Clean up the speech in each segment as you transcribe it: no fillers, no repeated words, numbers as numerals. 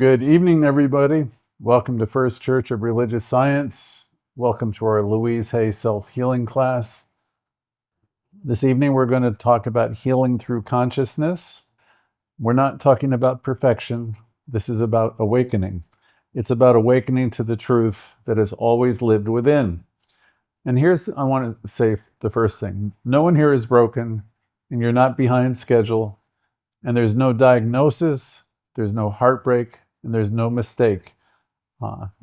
Good evening, everybody. Welcome to First Church of Religious Science. Welcome to our Louise self-healing class. This evening, we're going to talk about healing through consciousness. We're not talking about perfection. This is about awakening. It's about awakening to the truth that has always lived within. And I want to say the first thing. No one here is broken, and you're not behind schedule, and there's no diagnosis, there's no heartbreak, and there's no mistake.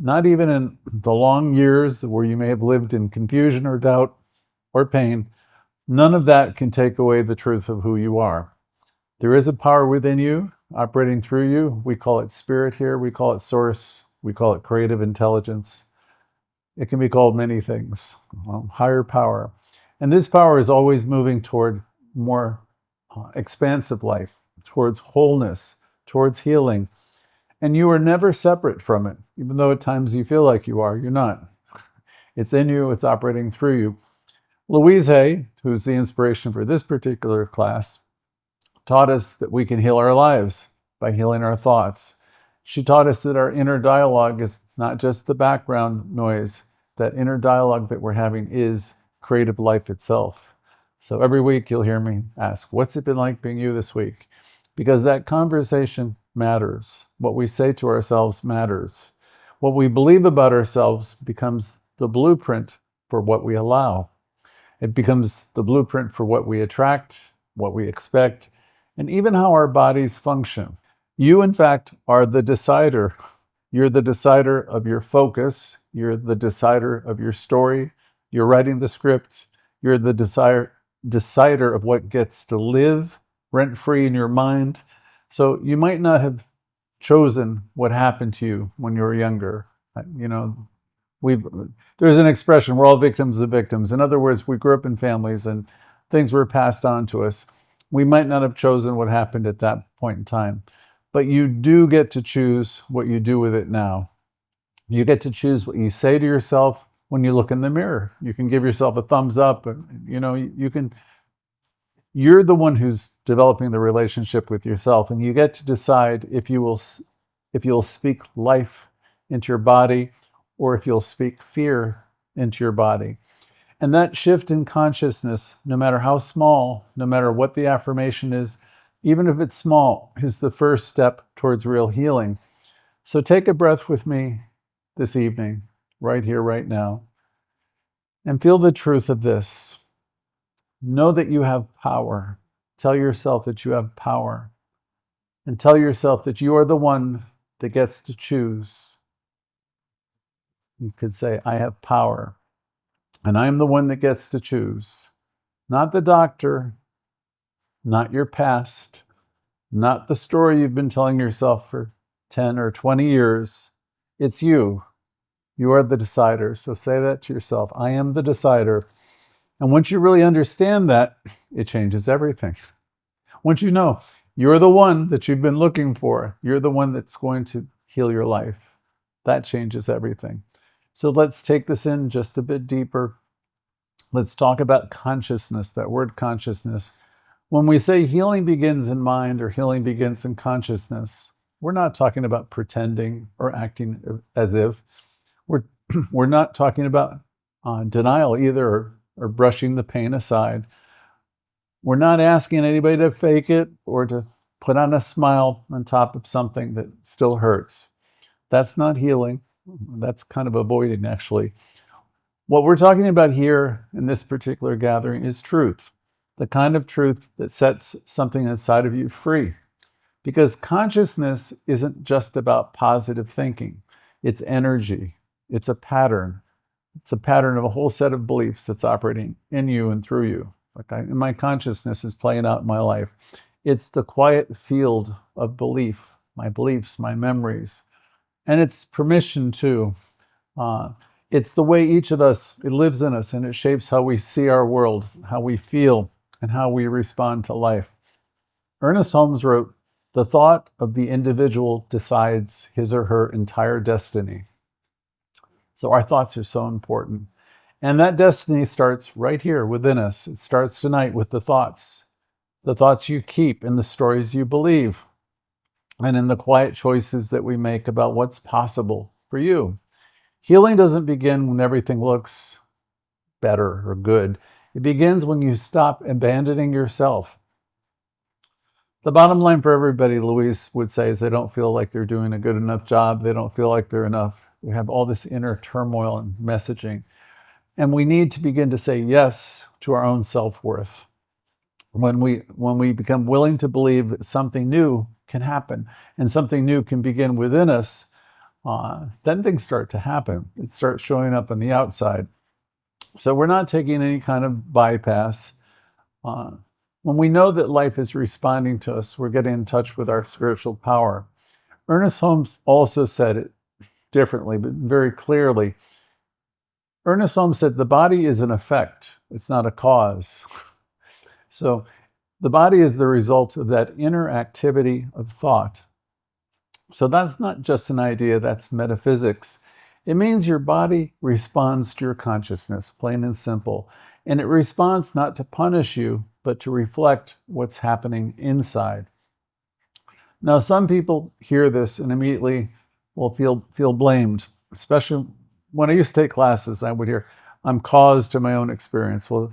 Not even in the long years where you may have lived in confusion or doubt or pain, none of that can take away the truth of who you are. There is a power within you, operating through you. We call it spirit here, we call it source, we call it creative intelligence. It can be called many things, higher power. And this power is always moving toward more expansive life, towards wholeness, towards healing. And you are never separate from it, even though at times you feel like you are, you're not. It's in you, it's operating through you. Louise, who's the inspiration for this particular class, taught us that we can heal our lives by healing our thoughts. She taught us that our inner dialogue is not just the background noise. That inner dialogue that we're having is creative life itself. So every week you'll hear me ask, what's it been like being you this week? Because that conversation matters. What we say to ourselves matters. What we believe about ourselves becomes the blueprint for what we allow. It becomes the blueprint for what we attract, what we expect, and even how our bodies function. You, in fact, are the decider. You're the decider of your focus. You're the decider of your story. You're writing the script. You're the decider of what gets to live rent-free in your mind. So you might not have chosen what happened to you when you were younger. There's an expression, we're all victims of victims. In other words, we grew up in families and things were passed on to us. We might not have chosen what happened at that point in time, but you do get to choose what you do with it now. You get to choose what you say to yourself when you look in the mirror. You can give yourself a thumbs up, you're the one who's developing the relationship with yourself, and you get to decide if you'll speak life into your body or if you'll speak fear into your body. And that shift in consciousness, no matter how small, no matter what the affirmation is, even if it's small, is the first step towards real healing. So take a breath with me this evening, right here, right now, and feel the truth of this. Know that you have power. Tell yourself that you have power. And tell yourself that you are the one that gets to choose. You could say, I have power. And I am the one that gets to choose. Not the doctor, not your past, not the story you've been telling yourself for 10 or 20 years. It's you. You are the decider. So say that to yourself. I am the decider. And once you really understand that, it changes everything. Once you know you're the one that you've been looking for, you're the one that's going to heal your life, that changes everything. So let's take this in just a bit deeper. Let's talk about consciousness, that word consciousness. When we say healing begins in mind or healing begins in consciousness, we're not talking about pretending or acting as if. We're not talking about denial either, or brushing the pain aside. We're not asking anybody to fake it or to put on a smile on top of something that still hurts. That's not healing. That's kind of avoiding, actually. What we're talking about here in this particular gathering is truth, the kind of truth that sets something inside of you free. Because consciousness isn't just about positive thinking. It's energy. It's a pattern. It's a pattern of a whole set of beliefs that's operating in you and through you. My consciousness is playing out in my life. It's the quiet field of belief, my beliefs, my memories. And it's permission too. It's the way each of us, it lives in us, and it shapes how we see our world, how we feel, and how we respond to life. Ernest Holmes wrote, "The thought of the individual decides his or her entire destiny." So our thoughts are so important. And that destiny starts right here within us. It starts tonight with the thoughts you keep and the stories you believe. and in the quiet choices that we make about what's possible for you. Healing doesn't begin when everything looks better or good. It begins when you stop abandoning yourself. The bottom line for everybody, Louise would say, is they don't feel like they're doing a good enough job. They don't feel like they're enough. They have all this inner turmoil and messaging. And we need to begin to say yes to our own self-worth. When we become willing to believe that something new can happen and something new can begin within us, then things start to happen. It starts showing up on the outside. So we're not taking any kind of bypass. When we know that life is responding to us, we're getting in touch with our spiritual power. Ernest Holmes also said it differently, but very clearly. Ernest Holmes said, the body is an effect, it's not a cause. So the body is the result of that inner activity of thought. So that's not just an idea, that's metaphysics. It means your body responds to your consciousness, plain and simple. And it responds not to punish you, but to reflect what's happening inside. Now, some people hear this and immediately will feel blamed, especially when I used to take classes, I would hear, I'm cause to my own experience. Well,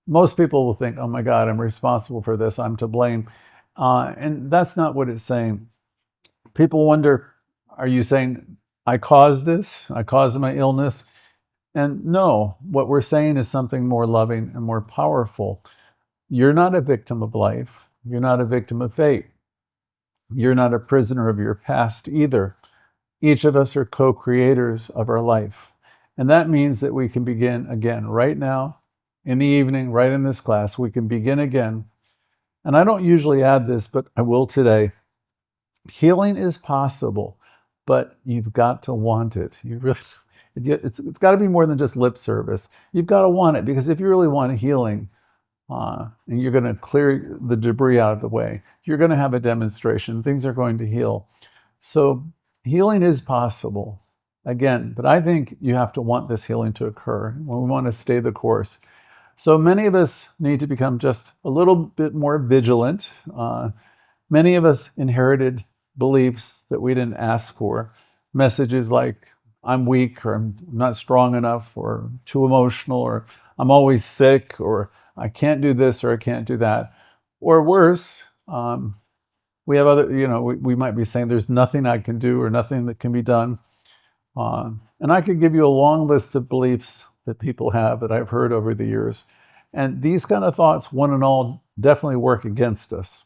most people will think, oh my God, I'm responsible for this, I'm to blame. And that's not what it's saying. People wonder, are you saying, I caused this? I caused my illness? And no, what we're saying is something more loving and more powerful. You're not a victim of life. You're not a victim of fate. You're not a prisoner of your past either. Each of us are co-creators of our life. And that means that we can begin again right now, in the evening, right in this class. We can begin again. And I don't usually add this, but I will today. Healing is possible, but you've got to want it. It's got to be more than just lip service. You've got to want it, because if you really want healing, and you're going to clear the debris out of the way, you're going to have a demonstration. Things are going to heal. So healing is possible, again, but I think you have to want this healing to occur. We want to stay the course. So many of us need to become just a little bit more vigilant. Many of us inherited beliefs that we didn't ask for. Messages like, I'm weak, or I'm not strong enough, or too emotional, or I'm always sick, or I can't do this, or I can't do that. Or worse, we have other, we might be saying there's nothing I can do or nothing that can be done. And I could give you a long list of beliefs that people have that I've heard over the years. And these kind of thoughts, one and all, definitely work against us.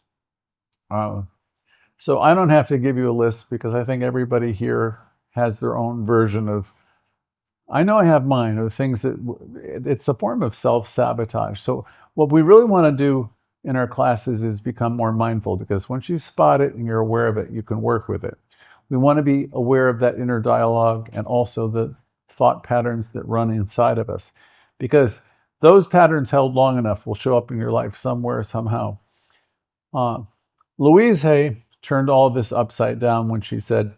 So I don't have to give you a list, because I think everybody here has their own version of, I know I have mine, of things that, it's a form of self-sabotage. So what we really want to do in our classes is become more mindful, because once you spot it and you're aware of it, you can work with it. We want to be aware of that inner dialogue and also the thought patterns that run inside of us, because those patterns held long enough will show up in your life somewhere, somehow. Louise Hay turned all of this upside down when she said,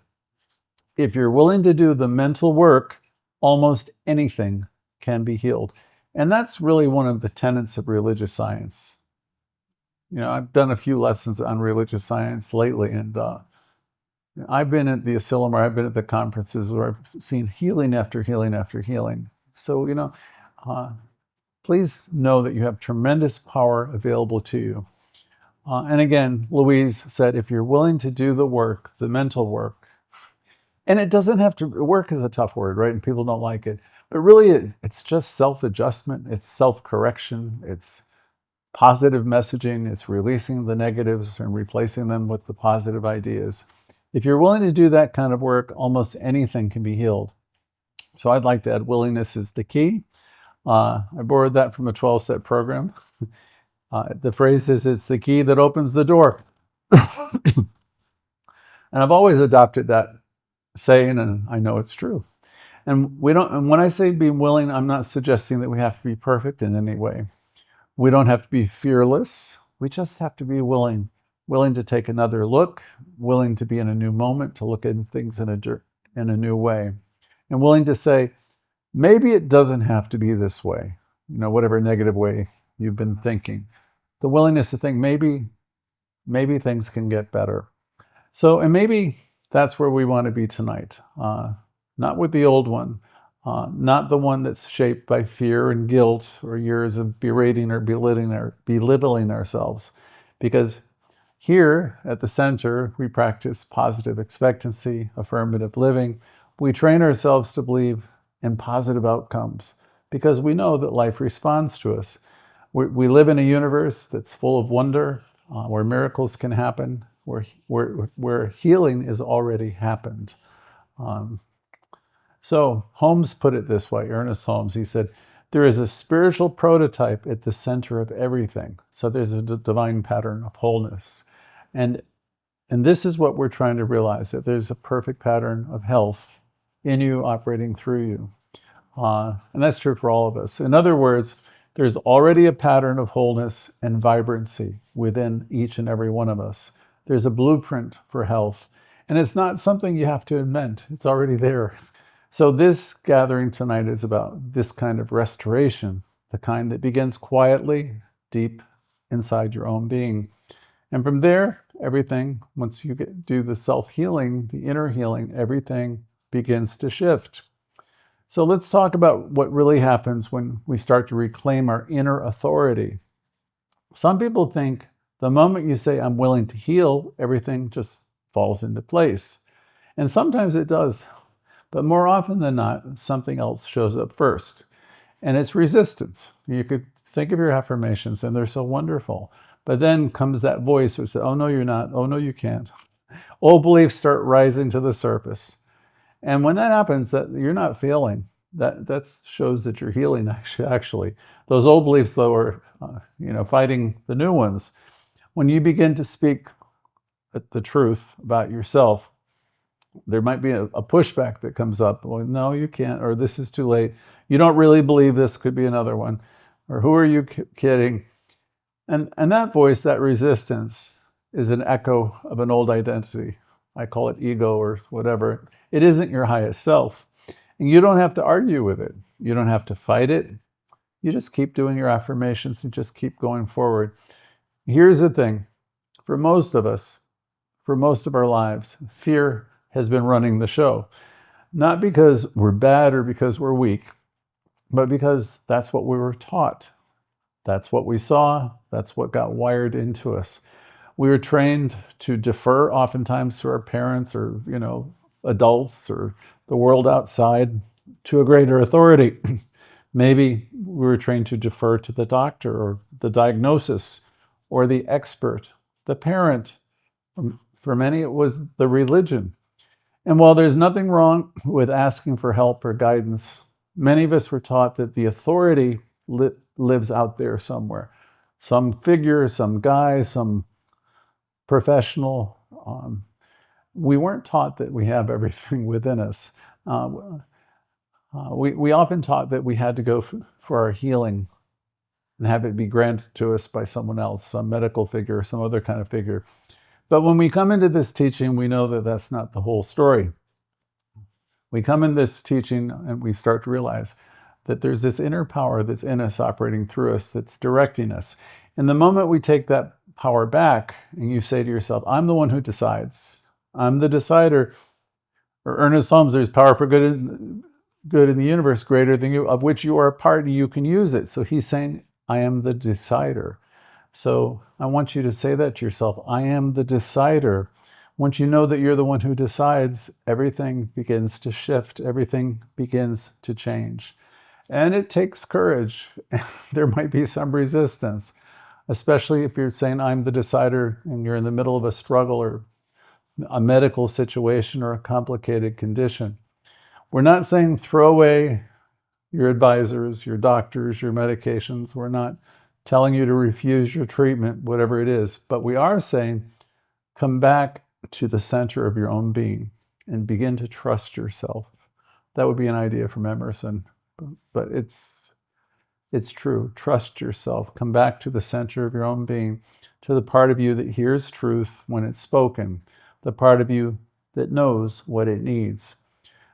if you're willing to do the mental work, almost anything can be healed. And that's really one of the tenets of religious science. I've done a few lessons on religious science lately, and I've been at the asylum, or I've been at the conferences where I've seen healing after healing after healing. So, please know that you have tremendous power available to you. And again, Louise said, if you're willing to do the work, the mental work, and it doesn't have to, work is a tough word, right? And people don't like it. But really, it's just self-adjustment. It's self-correction. It's positive messaging. It's releasing the negatives and replacing them with the positive ideas. If you're willing to do that kind of work, almost anything can be healed. So I'd like to add, willingness is the key. I borrowed that from a 12-step program. The phrase is, it's the key that opens the door. And I've always adopted that saying, and I know it's true. And when I say be willing, I'm not suggesting that we have to be perfect in any way. We don't have to be fearless. We just have to be willing to take another look, willing to be in a new moment, to look at things in a new way, and willing to say, maybe it doesn't have to be this way, whatever negative way you've been thinking. The willingness to think maybe things can get better. So, and maybe that's where we want to be tonight. Not with the old one, not the one that's shaped by fear and guilt or years of berating or belittling ourselves. Because here at the center, we practice positive expectancy, affirmative living. We train ourselves to believe in positive outcomes because we know that life responds to us. We live in a universe that's full of wonder, where miracles can happen, where healing is already happened. Um, so Holmes put it this way, Ernest Holmes, he said, there is a spiritual prototype at the center of everything. So there's a divine pattern of wholeness. And this is what we're trying to realize, that there's a perfect pattern of health in you, operating through you. And that's true for all of us. In other words, there's already a pattern of wholeness and vibrancy within each and every one of us. There's a blueprint for health. And it's not something you have to invent. It's already there. So this gathering tonight is about this kind of restoration, the kind that begins quietly, deep inside your own being. And from there, everything, once you do the self-healing, the inner healing, everything begins to shift. So let's talk about what really happens when we start to reclaim our inner authority. Some people think the moment you say, I'm willing to heal, everything just falls into place. And sometimes it does. But more often than not, something else shows up first. And it's resistance. You could think of your affirmations, and they're so wonderful. But then comes that voice which says, oh, no, you're not. Oh, no, you can't. Old beliefs start rising to the surface. And when that happens, that you're not failing. That shows that you're healing, actually. Those old beliefs, though, are fighting the new ones. When you begin to speak the truth about yourself, there might be a pushback that comes up. Well, no, you can't, or this is too late. You don't really believe this, could be another one. Or who are you kidding? And that voice, that resistance, is an echo of an old identity. I call it ego or whatever. It isn't your highest self. And you don't have to argue with it. You don't have to fight it. You just keep doing your affirmations and just keep going forward. Here's the thing. For most of us, for most of our lives, fear has been running the show. Not because we're bad or because we're weak, but because that's what we were taught. That's what we saw. That's what got wired into us. We were trained to defer oftentimes to our parents or, adults or the world outside to a greater authority. Maybe we were trained to defer to the doctor or the diagnosis or the expert, the parent. For many, it was the religion. And while there's nothing wrong with asking for help or guidance, many of us were taught that the authority lives out there somewhere. Some figure, some guy, some professional. We weren't taught that we have everything within us. We often taught that we had to go for our healing and have it be granted to us by someone else, some medical figure, some other kind of figure. But when we come into this teaching, we know that that's not the whole story. We come in this teaching and we start to realize that there's this inner power that's in us, operating through us, that's directing us. And the moment we take that power back and you say to yourself, I'm the one who decides. I'm the decider. Or Ernest Holmes, there's power for good in the universe greater than you, of which you are a part and you can use it. So he's saying, I am the decider. So I want you to say that to yourself. I am the decider. Once you know that you're the one who decides, everything begins to shift. Everything begins to change. And it takes courage. There might be some resistance, especially if you're saying, I'm the decider, and you're in the middle of a struggle or a medical situation or a complicated condition. We're not saying throw away your advisors, your doctors, your medications. We're not telling you to refuse your treatment, whatever it is. But we are saying, come back to the center of your own being and begin to trust yourself. That would be an idea from Emerson, but it's true. Trust yourself. Come back to the center of your own being, to the part of you that hears truth when it's spoken, the part of you that knows what it needs.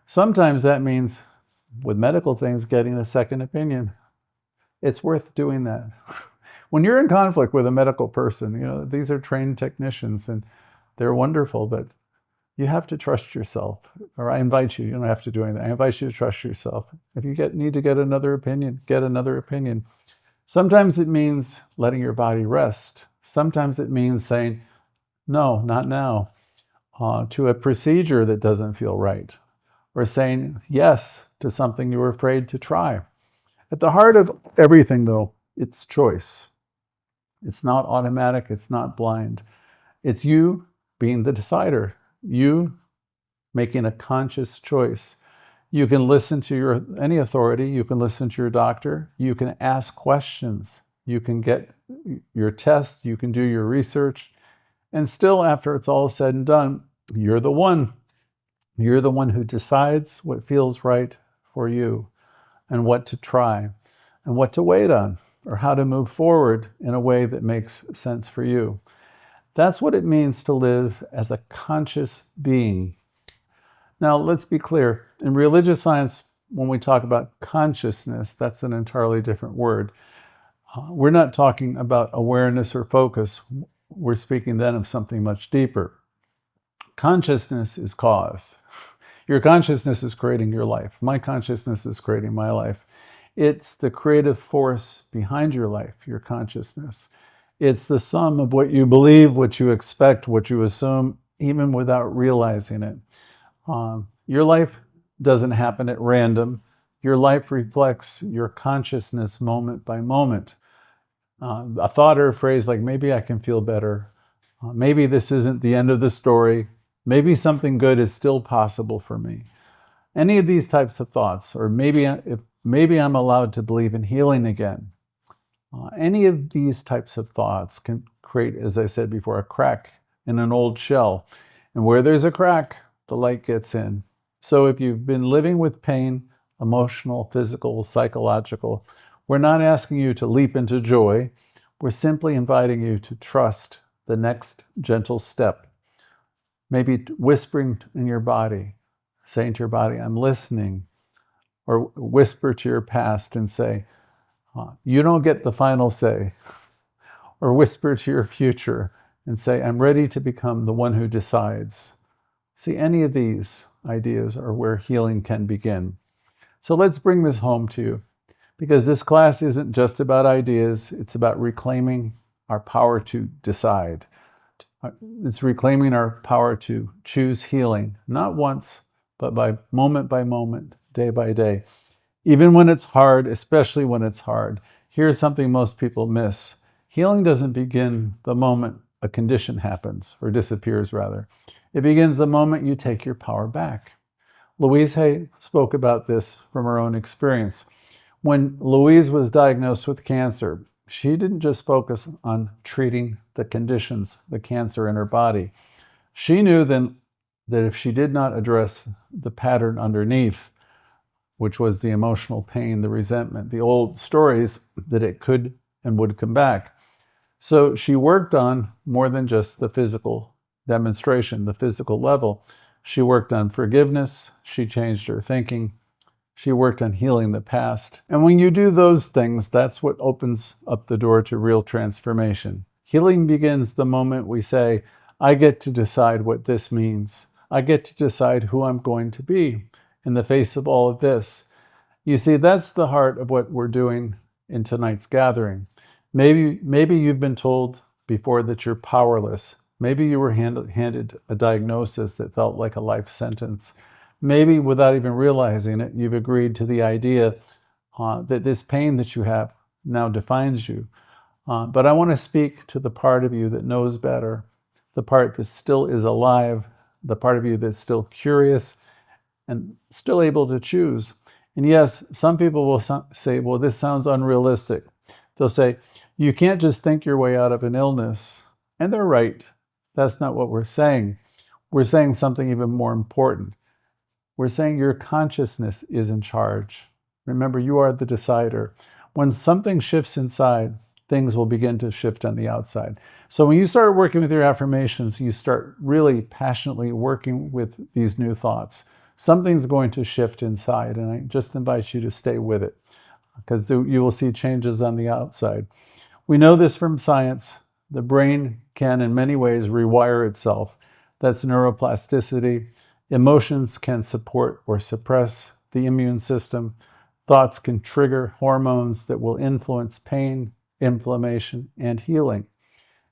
Sometimes that means, with medical things, getting a second opinion. It's worth doing that. When you're in conflict with a medical person, these are trained technicians, and They're wonderful, but you have to trust yourself. Or I invite you don't have to do anything. I invite you to trust yourself. If you need to get another opinion, get another opinion. Sometimes it means letting your body rest. Sometimes it means saying, no, not now, to a procedure that doesn't feel right, or saying yes to something you were afraid to try. At the heart of everything, though, it's choice. It's not automatic. It's not blind. It's you being the decider, you making a conscious choice. You can listen to any authority. You can listen to your doctor. You can ask questions. You can get your tests. You can do your research. And still, after it's all said and done, you're the one. You're the one who decides what feels right for you and what to try and what to wait on or how to move forward in a way that makes sense for you. That's what it means to live as a conscious being. Now, let's be clear. In religious science, when we talk about consciousness, that's an entirely different word. We're not talking about awareness or focus. We're speaking then of something much deeper. Consciousness is cause. Your consciousness is creating your life. My consciousness is creating my life. It's the creative force behind your life, your consciousness. It's the sum of what you believe, what you expect, what you assume, even without realizing it. Your life doesn't happen at random. Your life reflects your consciousness moment by moment. A thought or a phrase like, maybe I can feel better. Maybe this isn't the end of the story. Maybe something good is still possible for me. Any of these types of thoughts, or maybe I'm allowed to believe in healing again. Any of these types of thoughts can create, as I said before, a crack in an old shell. And where there's a crack, the light gets in. So if you've been living with pain, emotional, physical, psychological, we're not asking you to leap into joy. We're simply inviting you to trust the next gentle step. Maybe whispering in your body, saying to your body, I'm listening. Or whisper to your past and say, you don't get the final say. Or whisper to your future and say, I'm ready to become the one who decides. See, any of these ideas are where healing can begin. So let's bring this home to you, because this class isn't just about ideas. It's about reclaiming our power to decide. It's reclaiming our power to choose healing, not once, but by moment, day by day. Even when it's hard, especially when it's hard. Here's something most people miss. Healing doesn't begin the moment a condition happens, or disappears rather. It begins the moment you take your power back. Louise Hay spoke about this from her own experience. When Louise was diagnosed with cancer, she didn't just focus on treating the conditions, the cancer in her body. She knew then that if she did not address the pattern underneath, which was the emotional pain, the resentment, the old stories, that it could and would come back. So she worked on more than just the physical demonstration, the physical level. She worked on forgiveness. She changed her thinking. She worked on healing the past. And when you do those things, that's what opens up the door to real transformation. Healing begins the moment we say, I get to decide what this means. I get to decide who I'm going to be in the face of all of this. You see, that's the heart of what we're doing in tonight's gathering. Maybe you've been told before that you're powerless. Maybe you were handed a diagnosis that felt like a life sentence. Maybe without even realizing it, you've agreed to the idea that this pain that you have now defines you. But I want to speak to the part of you that knows better, the part that still is alive, the part of you that's still curious and still able to choose. And yes, some people will say, well, this sounds unrealistic. They'll say, you can't just think your way out of an illness. And they're right. That's not what we're saying. We're saying something even more important. We're saying your consciousness is in charge. Remember, you are the decider. When something shifts inside, things will begin to shift on the outside. So when you start working with your affirmations, you start really passionately working with these new thoughts. Something's going to shift inside, and I just invite you to stay with it, because you will see changes on the outside. We know this from science. The brain can, in many ways, rewire itself. That's neuroplasticity. Emotions can support or suppress the immune system. Thoughts can trigger hormones that will influence pain, inflammation, and healing.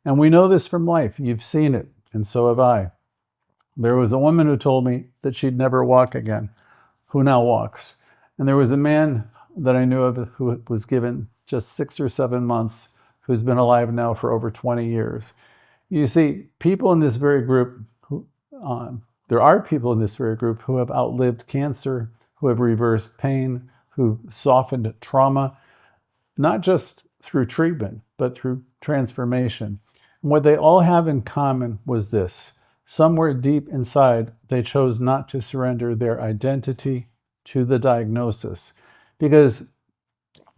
And we know this from life. You've seen it, and so have I. There was a woman who told me that she'd never walk again, who now walks. And there was a man that I knew of who was given just 6 or 7 months, who's been alive now for over 20 years. You see, people in this very group, there are people in this very group who have outlived cancer, who have reversed pain, who softened trauma, not just through treatment, but through transformation. And what they all have in common was this: somewhere deep inside, they chose not to surrender their identity to the diagnosis, because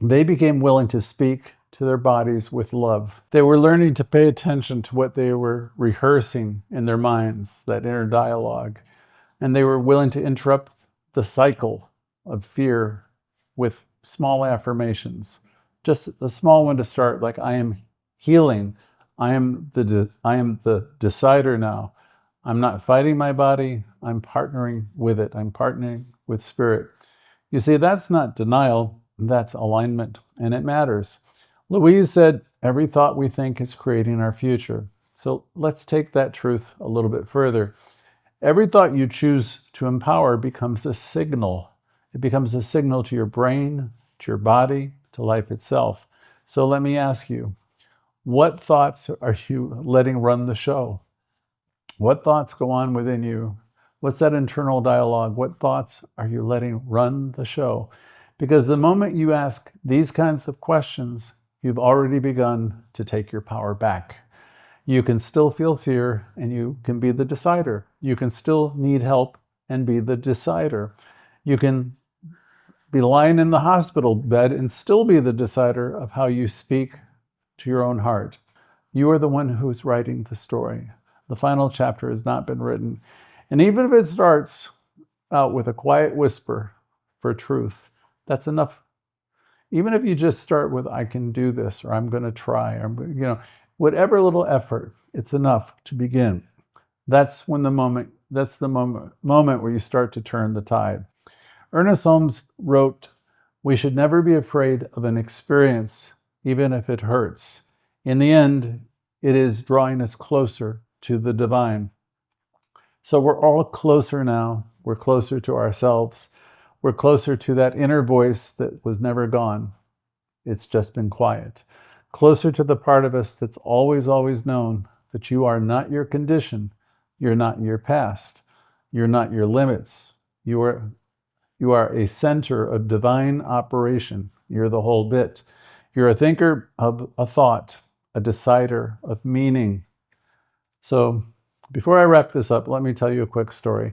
they became willing to speak to their bodies with love. They were learning to pay attention to what they were rehearsing in their minds, that inner dialogue. And they were willing to interrupt the cycle of fear with small affirmations. Just a small one to start, like, I am healing. I am the decider now. I'm not fighting my body. I'm partnering with it. I'm partnering with spirit. You see, that's not denial. That's alignment, and it matters. Louise said, every thought we think is creating our future. So let's take that truth a little bit further. Every thought you choose to empower becomes a signal. It becomes a signal to your brain, to your body, to life itself. So let me ask you, what thoughts are you letting run the show? What thoughts go on within you? What's that internal dialogue? What thoughts are you letting run the show? Because the moment you ask these kinds of questions, you've already begun to take your power back. You can still feel fear, and you can be the decider. You can still need help and be the decider. You can be lying in the hospital bed and still be the decider of how you speak to your own heart. You are the one who's writing the story. The final chapter has not been written. And even if it starts out with a quiet whisper for truth, that's enough. Even if you just start with, I can do this, or I'm going to try, or, whatever little effort, it's enough to begin. That's the moment where you start to turn the tide. Ernest Holmes wrote, we should never be afraid of an experience, even if it hurts. In the end, it is drawing us closer to the divine. So we're all closer now. We're closer to ourselves. We're closer to that inner voice that was never gone. It's just been quiet. Closer to the part of us that's always, always known that you are not your condition. You're not your past. You're not your limits. You are a center of divine operation. You're the whole bit. You're a thinker of a thought, a decider of meaning. So before I wrap this up, let me tell you a quick story.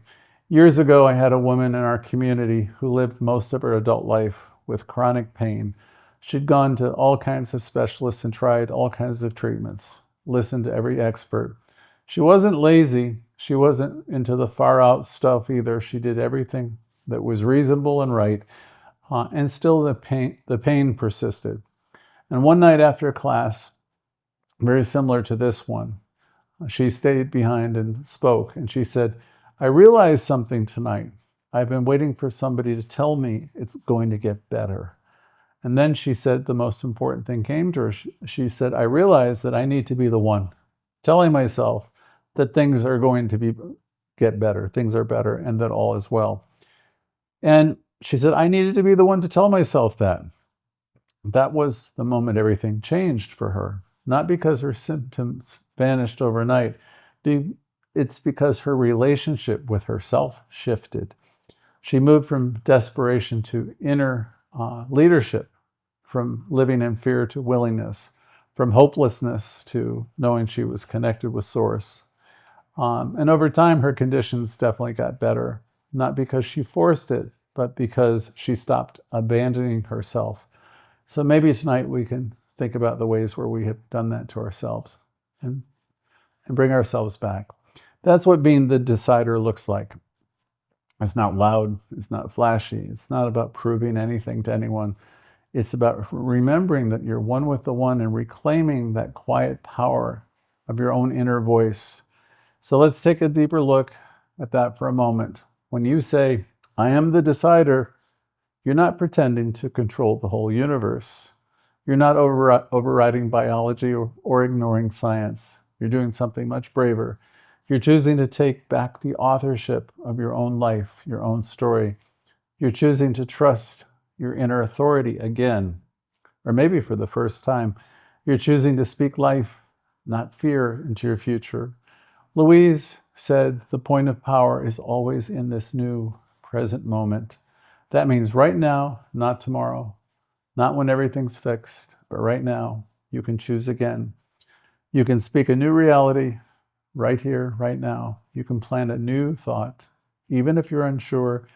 Years ago, I had a woman in our community who lived most of her adult life with chronic pain. She'd gone to all kinds of specialists and tried all kinds of treatments, listened to every expert. She wasn't lazy. She wasn't into the far out stuff either. She did everything that was reasonable and right, and still the pain persisted. And one night after class, very similar to this one, she stayed behind and spoke, and she said, I realized something tonight. I've been waiting for somebody to tell me it's going to get better. And then she said the most important thing came to her. She said, I realized that I need to be the one telling myself that things are going to get better, things are better, and that all is well. And she said, I needed to be the one to tell myself that. That was the moment everything changed for her. Not because her symptoms vanished overnight. It's because her relationship with herself shifted. She moved from desperation to inner leadership, from living in fear to willingness, from hopelessness to knowing she was connected with Source. And over time, her conditions definitely got better, not because she forced it, but because she stopped abandoning herself. So maybe tonight we can think about the ways where we have done that to ourselves and bring ourselves back. That's what being the decider looks like. It's not loud. It's not flashy. It's not about proving anything to anyone. It's about remembering that you're one with the one and reclaiming that quiet power of your own inner voice. So let's take a deeper look at that for a moment. When you say, I am the decider, you're not pretending to control the whole universe. You're not overriding biology or ignoring science. You're doing something much braver. You're choosing to take back the authorship of your own life, your own story. You're choosing to trust your inner authority again, or maybe for the first time. You're choosing to speak life, not fear, into your future. Louise said the point of power is always in this new present moment. That means right now, not tomorrow, not when everything's fixed, but right now. You can choose again. You can speak a new reality right here, right now. You can plant a new thought, even if you're unsure,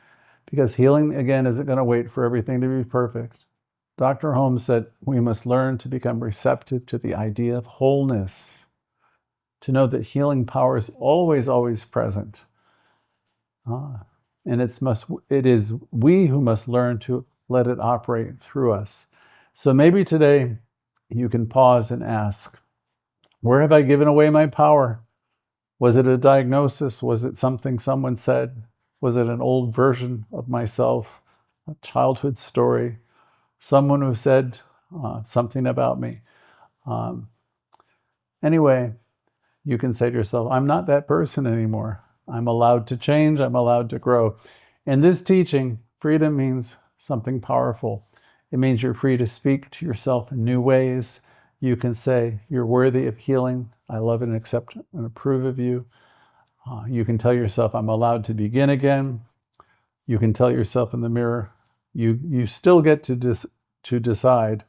because healing, again, isn't going to wait for everything to be perfect. Dr. Holmes said we must learn to become receptive to the idea of wholeness, to know that healing power is always, always present. And it is we who must learn to let it operate through us. So maybe today you can pause and ask, where have I given away my power? Was it a diagnosis? Was it something someone said? Was it an old version of myself, a childhood story, someone who said something about me? Anyway, you can say to yourself, I'm not that person anymore. I'm allowed to change. I'm allowed to grow. In this teaching, freedom means something powerful. It means you're free to speak to yourself in new ways. You can say, you're worthy of healing. I love and accept and approve of you. You can tell yourself, I'm allowed to begin again. You can tell yourself in the mirror, you still get to decide.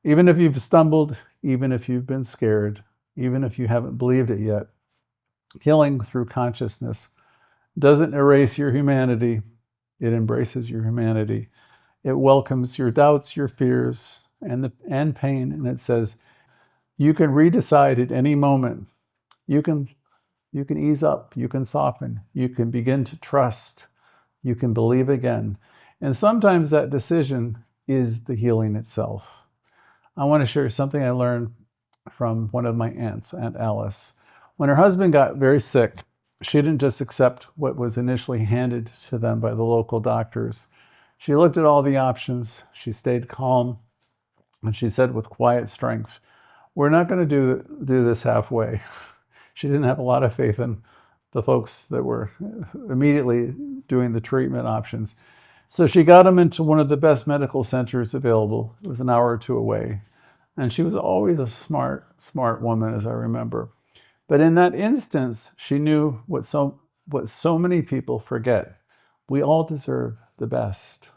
Even if you've stumbled, even if you've been scared, even if you haven't believed it yet, healing through consciousness doesn't erase your humanity. It embraces your humanity. It welcomes your doubts, your fears, and pain, and it says, you can redecide at any moment. You can ease up, you can soften, you can begin to trust, you can believe again. And sometimes that decision is the healing itself. I want to share something I learned from one of my aunts, Aunt Alice. When her husband got very sick, she didn't just accept what was initially handed to them by the local doctors. She looked at all the options, she stayed calm, and she said with quiet strength, we're not going to do this halfway. She didn't have a lot of faith in the folks that were immediately doing the treatment options. So she got him into one of the best medical centers available. It was an hour or two away. And she was always a smart woman, as I remember. But in that instance, she knew what so many people forget. We all deserve the best.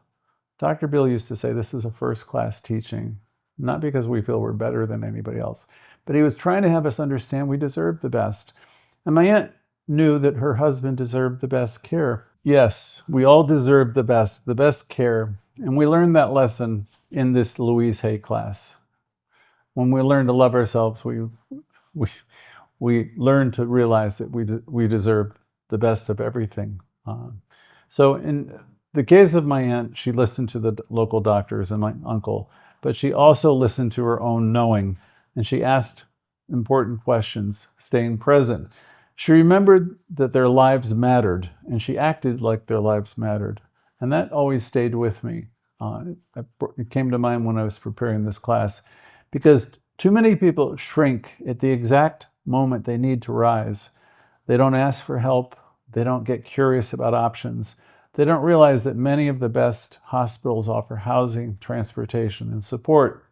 Dr. Bill used to say this is a first-class teaching, not because we feel we're better than anybody else, but he was trying to have us understand we deserve the best. And my aunt knew that her husband deserved the best care. Yes, we all deserve the best care. And we learned that lesson in this Louise Hay class. When we learn to love ourselves, we learn to realize that we deserve the best of everything. So in the case of my aunt, she listened to the local doctors and my uncle, but she also listened to her own knowing, and she asked important questions, staying present. She remembered that their lives mattered, and she acted like their lives mattered. And that always stayed with me. It came to mind when I was preparing this class, because too many people shrink at the exact moment they need to rise. They don't ask for help. They don't get curious about options. They don't realize that many of the best hospitals offer housing, transportation, and support.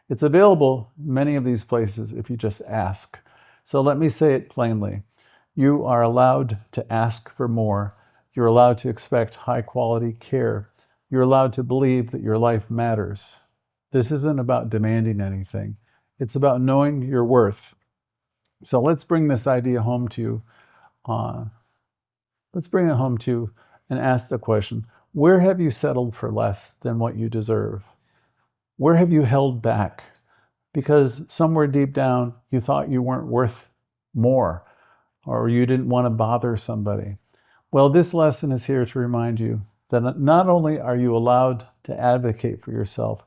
It's available in many of these places if you just ask. So let me say it plainly. You are allowed to ask for more. You're allowed to expect high-quality care. You're allowed to believe that your life matters. This isn't about demanding anything. It's about knowing your worth. So let's bring this idea home to you. Let's bring it home to you and ask the question, where have you settled for less than what you deserve? Where have you held back? Because somewhere deep down, you thought you weren't worth more, or you didn't want to bother somebody. Well, this lesson is here to remind you that not only are you allowed to advocate for yourself,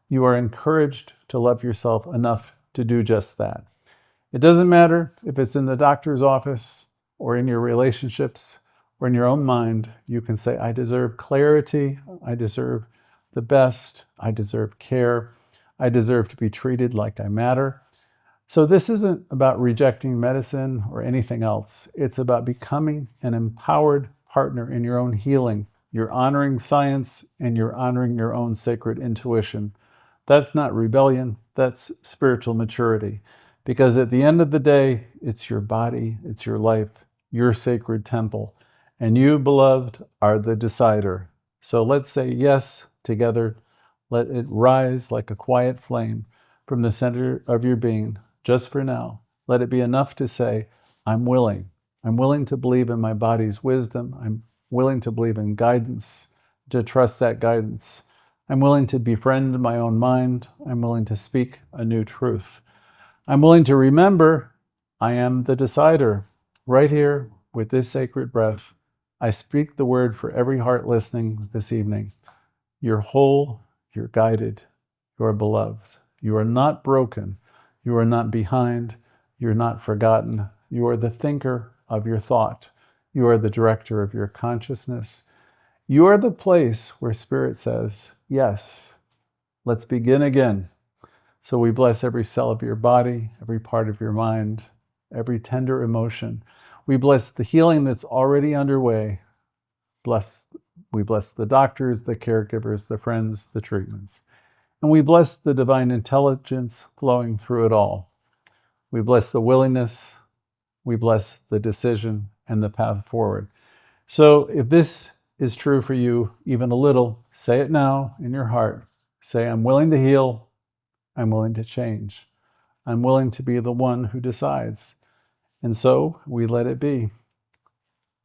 you are encouraged to love yourself enough to do just that. It doesn't matter if it's in the doctor's office or in your relationships or in your own mind, you can say, I deserve clarity. I deserve the best. I deserve care. I deserve to be treated like I matter. So this isn't about rejecting medicine or anything else. It's about becoming an empowered partner in your own healing. You're honoring science and you're honoring your own sacred intuition. That's not rebellion, that's spiritual maturity. Because at the end of the day, it's your body, it's your life, your sacred temple. And you, beloved, are the decider. So let's say yes together. Let it rise like a quiet flame from the center of your being, just for now. Let it be enough to say, I'm willing. I'm willing to believe in my body's wisdom. I'm willing to believe in guidance, to trust that guidance. I'm willing to befriend my own mind. I'm willing to speak a new truth. I'm willing to remember I am the decider. Right here with this sacred breath, I speak the word for every heart listening this evening. You're whole, you're guided, you're beloved. You are not broken. You are not behind. You're not forgotten. You are the thinker of your thought. You are the director of your consciousness. You are the place where Spirit says, yes, let's begin again. So we bless every cell of your body, every part of your mind, every tender emotion. We bless the healing that's already underway. We bless the doctors, the caregivers, the friends, the treatments. And we bless the divine intelligence flowing through it all. We bless the willingness. We bless the decision and the path forward. So if this is true for you, even a little, say it now in your heart. Say, I'm willing to heal. I'm willing to change. I'm willing to be the one who decides. And so we let it be.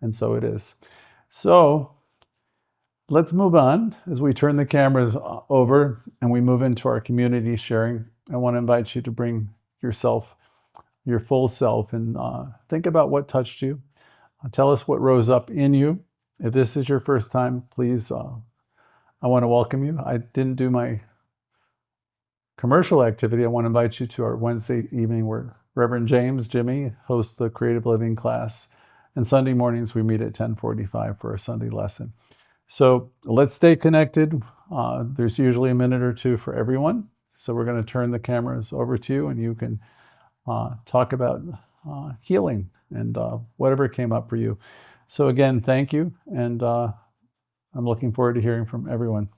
And so it is. So let's move on as we turn the cameras over and we move into our community sharing. I want to invite you to bring yourself, your full self, and think about what touched you. Tell us what rose up in you. If this is your first time, please, I want to welcome you. I didn't do my commercial activity. I want to invite you to our Wednesday evening where Reverend Jimmy, hosts the Creative Living class. And Sunday mornings, we meet at 10:45 for a Sunday lesson. So let's stay connected. There's usually a minute or two for everyone. So we're going to turn the cameras over to you and you can talk about healing and whatever came up for you. So again, thank you. And I'm looking forward to hearing from everyone.